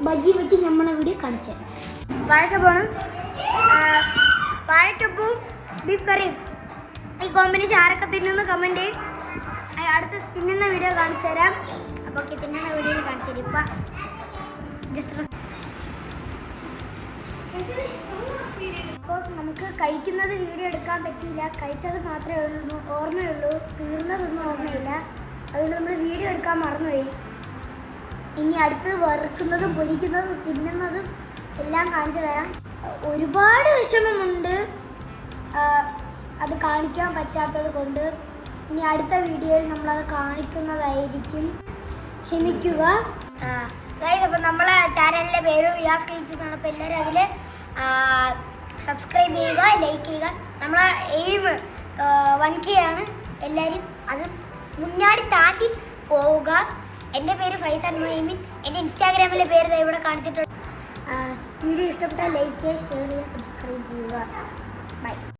ബജി വെച്ച് നമ്മളെ വീഡിയോ കാണിച്ചു തരാം. വാഴക്ക പോണം, വാഴക്കപ്പും ബീഫ് കറിയും. ഈ കോമ്പിനേഷൻ ആരൊക്കെ തിന്നുന്ന കമൻറ്റ് ചെയ്യും. അടുത്ത് തിന്നുന്ന വീഡിയോ കാണിച്ചു തരാം. അപ്പോൾ ഓക്കെ, തിന്നുന്ന വീഡിയോ കാണിച്ചു തരും. ഇപ്പം ജസ്റ്റ് അപ്പോൾ നമുക്ക് കഴിക്കുന്നത് വീഡിയോ എടുക്കാൻ പറ്റിയില്ല. കഴിച്ചത് മാത്രമേ ഓർമ്മയുള്ളൂ, തീർന്നതൊന്നും ഓർമ്മയില്ല. അതുകൊണ്ട് നമ്മൾ വീഡിയോ എടുക്കാൻ മറന്നുപോയി. ഇനി അടുത്ത് വറുക്കുന്നതും പൊരിക്കുന്നതും തിന്നുന്നതും എല്ലാം കാണിച്ചു തരാം. ഒരുപാട് വിഷമമുണ്ട് അത് കാണിക്കാൻ പറ്റാത്തത് കൊണ്ട്. ഇനി അടുത്ത വീഡിയോയിൽ നമ്മളത് കാണിക്കുന്നതായിരിക്കും, ക്ഷമിക്കുക. അപ്പോൾ നമ്മളെ ചാനലിൻ്റെ പേര് റിയാസ് ക്ലിപ്സ് എന്നാണ്. അപ്പോൾ എല്ലാവരും അതിൽ സബ്സ്ക്രൈബ് ചെയ്യുക, ലൈക്ക് ചെയ്യുക. നമ്മളെ എയിം 1K ആണ്. എല്ലാവരും അത് മുന്നാടി താണ്ടി പോവുക. എൻ്റെ പേര് ഫൈസാൻ മൊയ്മീൻ. എൻ്റെ ഇൻസ്റ്റാഗ്രാമിലെ പേര് ഇവിടെ കാണിച്ചിട്ടുണ്ട്. വീഡിയോ ഇഷ്ടപ്പെട്ടാൽ ലൈക്ക് ചെയ്യുക, ഷെയർ ചെയ്യുക, സബ്സ്ക്രൈബ് ചെയ്യുക. ബൈ.